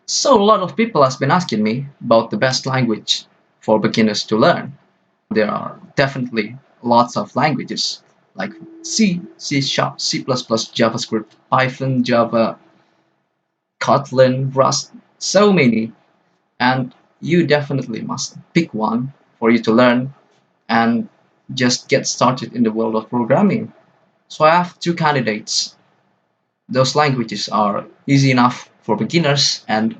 So a lot of people has been asking me about the best language for beginners to learn. There are definitely lots of languages like C, C Sharp, C++, JavaScript, Python, Java, Kotlin, Rust, so many. And you definitely must pick one for you to learn and just get started in the world of programming. So I have two candidates. Those languages are easy enough for beginners and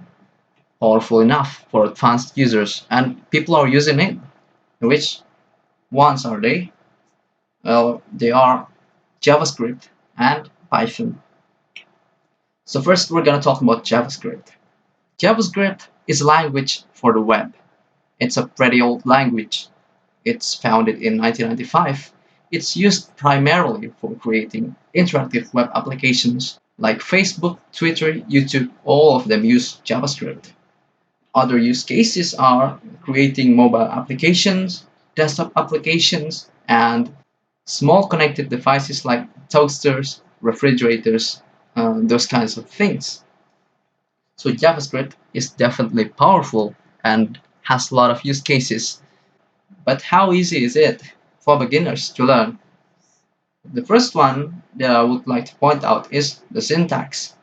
powerful enough for advanced users, and people are using it. Which ones are they? Well, they are JavaScript and Python. So first we're going to talk about JavaScript. JavaScript is a language for the web. It's a pretty old language. It's founded in 1995. It's used primarily for creating interactive web applications like Facebook, Twitter, YouTube. All of them use JavaScript. Other use cases are creating mobile applications, desktop applications, and small connected devices like toasters, refrigerators, those kinds of things. So JavaScript is definitely powerful and has a lot of use cases. But how easy is it for beginners to learn? The first one that I would like to point out is the syntax.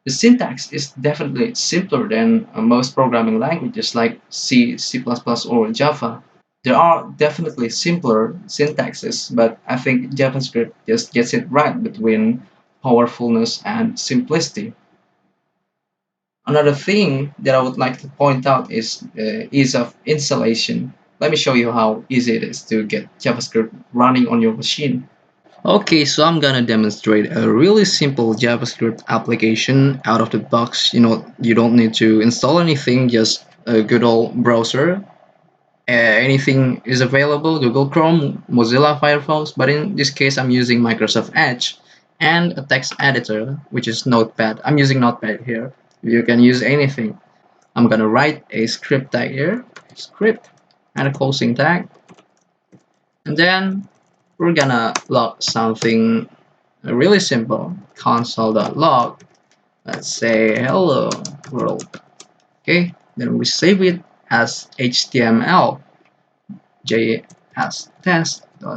The syntax is definitely simpler than most programming languages like C, C++, or Java. There are definitely simpler syntaxes, but I think JavaScript just gets it right between powerfulness and simplicity. Another thing that I would like to point out is ease of installation. Let me show you how easy it is to get JavaScript running on your machine. Okay, so I'm gonna demonstrate a really simple JavaScript application out of the box. You don't need to install anything, just a good old browser. Anything is available, Google Chrome, Mozilla Firefox, but in this case I'm using Microsoft Edge and a text editor, which is Notepad. I'm using Notepad here. You can use anything. I'm gonna write a script tag here, script, and a closing tag, and then we're gonna log something really simple, console.log. Let's say hello world. Okay, then we save it as HTML, JS test.html.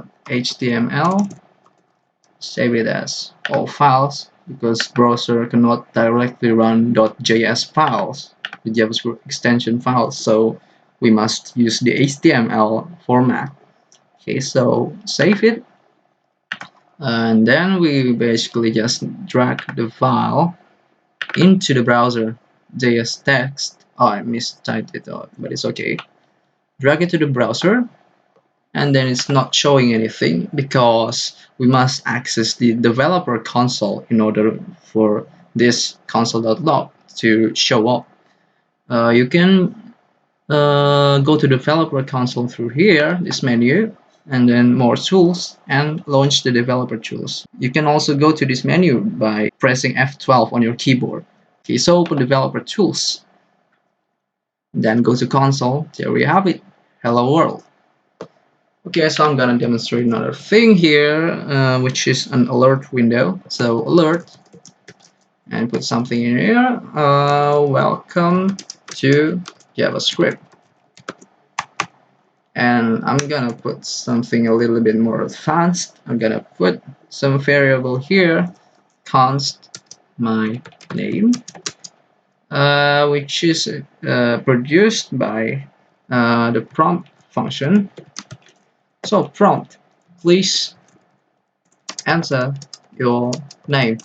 Save it as all files because browser cannot directly run .js files, the JavaScript extension files, so we must use the HTML format. Okay, so save it, and then we basically just drag the file into the browser. JS text. Oh, I mistyped it out, but it's okay. Drag it to the browser, and then it's not showing anything because we must access the developer console in order for this console.log to show up. You can go to developer console through here, this menu, and then more tools, and launch the developer tools. You can also go to this menu by pressing F12 on your keyboard. Okay, so open developer tools, then go to console. There we have it, hello world. Okay, so I'm gonna demonstrate another thing here, which is an alert window. So alert, and put something in here. Welcome to JavaScript. And I'm gonna put something a little bit more advanced. I'm gonna put some variable here, const my name, which is produced by the prompt function. So prompt, please enter your name.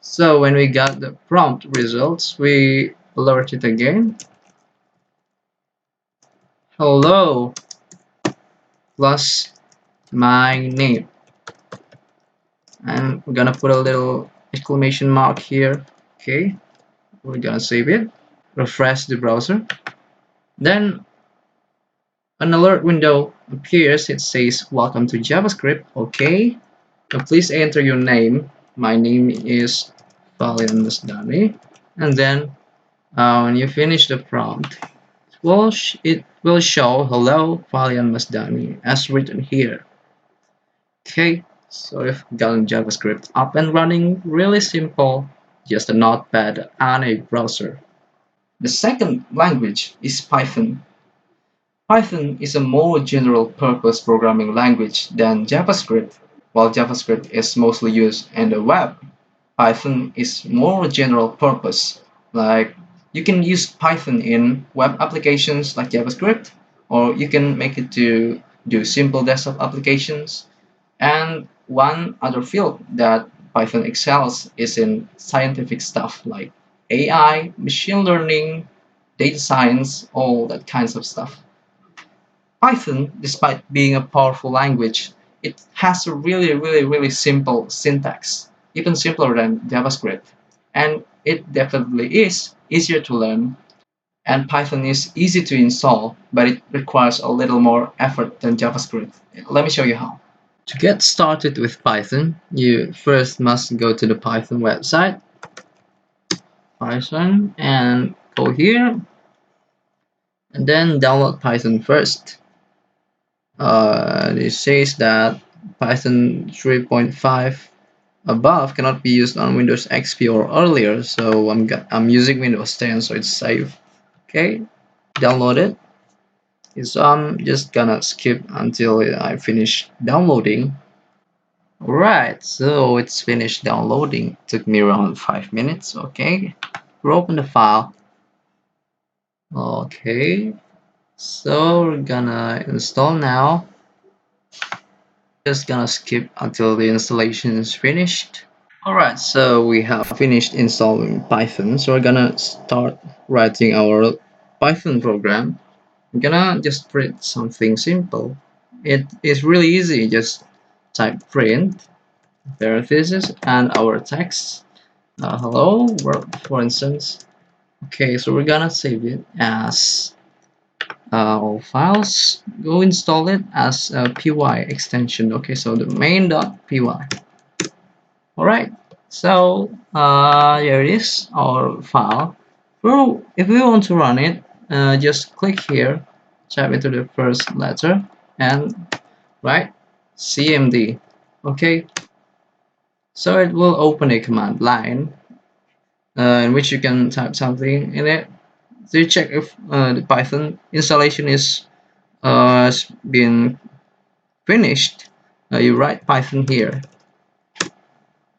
So when we got the prompt results, we alert it again. Hello plus my name. And we're gonna put a little exclamation mark here. Okay, we're gonna save it, refresh the browser. Then an alert window appears. It says welcome to JavaScript. Okay, so please enter your name. My name is Valian Masdani. And then when you finish the prompt, it will show hello Valian Masdani as written here. Okay, so we've gotten JavaScript up and running, really simple, just a notepad and a browser. The second language is Python. Python is a more general purpose programming language than JavaScript. While JavaScript is mostly used in the web, Python is more general purpose. Like you can use Python in web applications like JavaScript, or you can make it to do simple desktop applications. And one other field that Python excels is in scientific stuff like AI, machine learning, data science, all that kinds of stuff. Python, despite being a powerful language, it has a really simple syntax, even simpler than JavaScript. And it definitely is easier to learn. And Python is easy to install, but it requires a little more effort than JavaScript. Let me show you how. To get started with Python, you first must go to the Python website, Python, and go here, and then download Python first. It says that Python 3.5 above cannot be used on Windows XP or earlier, so I'm using Windows 10, so it's safe. Okay, download it. So I'm just gonna skip until I finish downloading. Alright, so it's finished downloading. Took me around 5 minutes. Okay, we'll open the file. Okay, so we're gonna install now. Just gonna skip until the installation is finished. Alright, so we have finished installing Python. So we're gonna start writing our Python program. I'm gonna just print something simple. It is really easy. Just type print parentheses and our text. Hello world, for instance. Okay, so we're gonna save it as all files. Go install it as a py extension. Okay, so the main.py. Alright, so here it is, our file. Well, if we want to run it, just click here, type into the first letter, and write cmd. Okay, so it will open a command line in which you can type something in it to check if the Python installation is has been finished. You write Python here.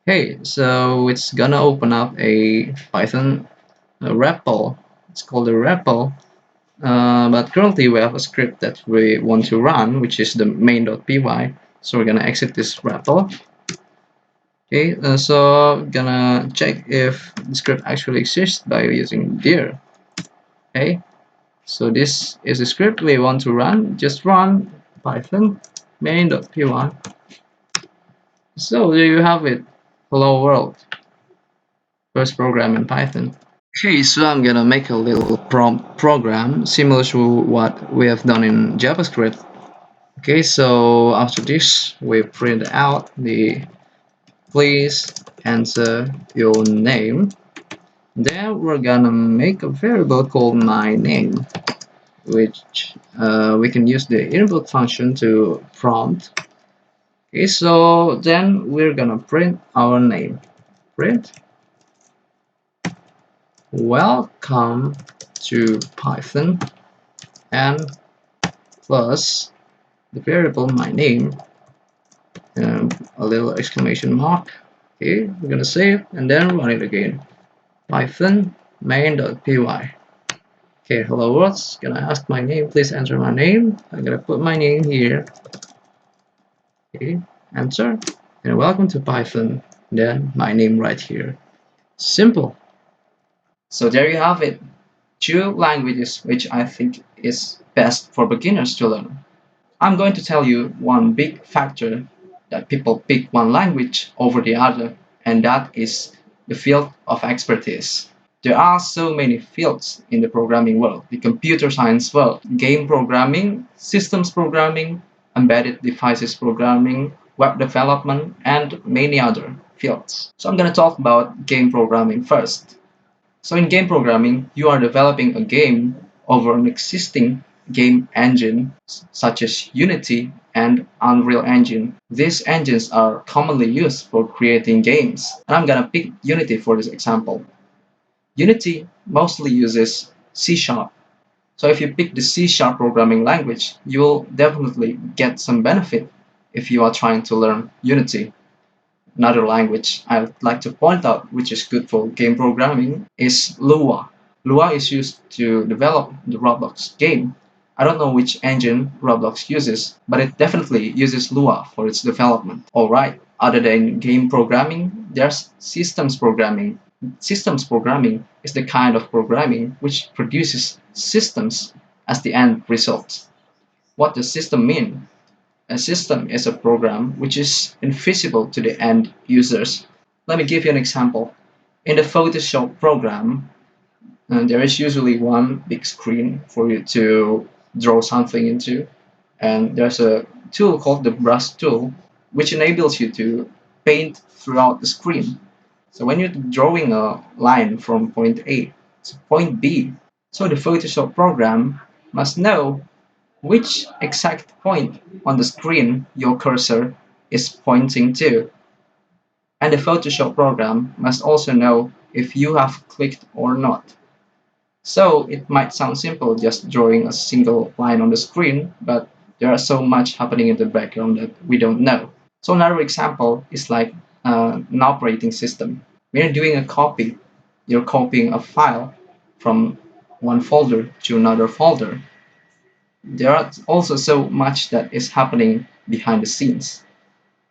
Okay, so it's gonna open up a Python REPL. It's called a REPL. But currently we have a script that we want to run, which is the main.py. So we're gonna exit this REPL. Okay, so gonna check if the script actually exists by using dir. Okay, so this is the script we want to run. Just run Python main.py. So there you have it. Hello world. First program in Python. Okay, so I'm gonna make a little prompt program similar to what we have done in JavaScript. Okay, so after this, we print out the please enter your name. Then we're gonna make a variable called my name, which we can use the input function to prompt. Okay, so then we're gonna print our name. Print welcome to Python and plus the variable my name and a little exclamation mark. Okay, we're gonna save and then run it again. Python main.py. Okay, hello world. Gonna ask my name. Please enter my name. I'm gonna put my name here. Okay, enter. And welcome to Python. Then my name right here. Simple. So there you have it. Two languages which I think is best for beginners to learn. I'm going to tell you one big factor that people pick one language over the other, and that is the field of expertise. There are so many fields in the programming world, the computer science world, game programming, systems programming, embedded devices programming, web development, and many other fields. So I'm going to talk about game programming first. So in game programming, you are developing a game over an existing game engine such as Unity and Unreal Engine. These engines are commonly used for creating games, and I'm gonna pick Unity for this example. Unity mostly uses C Sharp. So if you pick the C Sharp programming language, you will definitely get some benefit if you are trying to learn Unity. Another language I would like to point out, which is good for game programming, is Lua. Lua is used to develop the Roblox game. I don't know which engine Roblox uses, but it definitely uses Lua for its development. Alright, other than game programming, there's systems programming. Systems programming is the kind of programming which produces systems as the end result. What does system mean? A system is a program which is invisible to the end users. Let me give you an example. In the Photoshop program, there is usually one big screen for you to draw something into, and there's a tool called the brush tool, which enables you to paint throughout the screen. So when you're drawing a line from point A to point B, so the Photoshop program must know which exact point on the screen your cursor is pointing to. And the Photoshop program must also know if you have clicked or not. So it might sound simple just drawing a single line on the screen, but there are so much happening in the background that we don't know. So another example is like an operating system. When you're doing a copy, you're copying a file from one folder to another folder. There are also so much that is happening behind the scenes.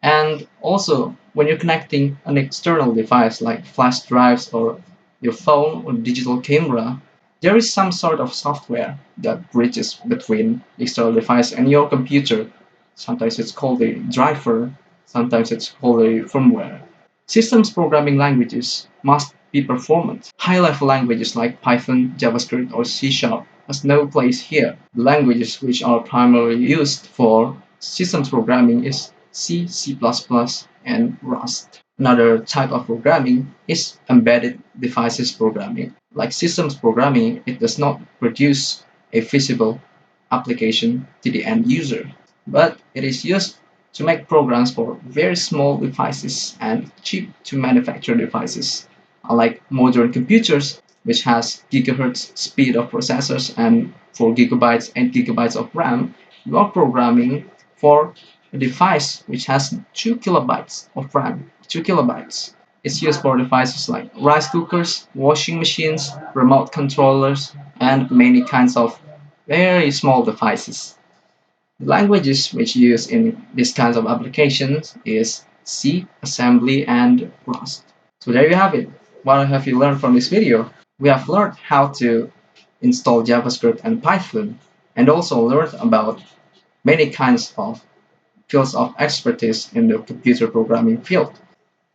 And also, when you're connecting an external device like flash drives or your phone or digital camera, there is some sort of software that bridges between the external device and your computer. Sometimes it's called a driver, sometimes it's called a firmware. Systems programming languages must be performant. High-level languages like Python, JavaScript, or C Sharp has no place here. The languages which are primarily used for systems programming is C, C++, and Rust. Another type of programming is embedded devices programming. Like systems programming, it does not produce a visible application to the end user, but it is used to make programs for very small devices and cheap to manufacture devices. Unlike modern computers, which has gigahertz speed of processors and 4 gigabytes and gigabytes of RAM, you are programming for a device which has 2 kilobytes of RAM. 2 kilobytes. It's used for devices like rice cookers, washing machines, remote controllers, and many kinds of very small devices. The languages which use in these kinds of applications is C, assembly, and Rust. So there you have it. What have you learned from this video? We have learned how to install JavaScript and Python, and also learned about many kinds of fields of expertise in the computer programming field,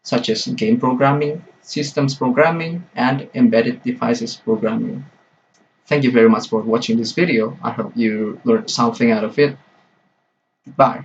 such as game programming, systems programming, and embedded devices programming. Thank you very much for watching this video. I hope you learned something out of it. Bye.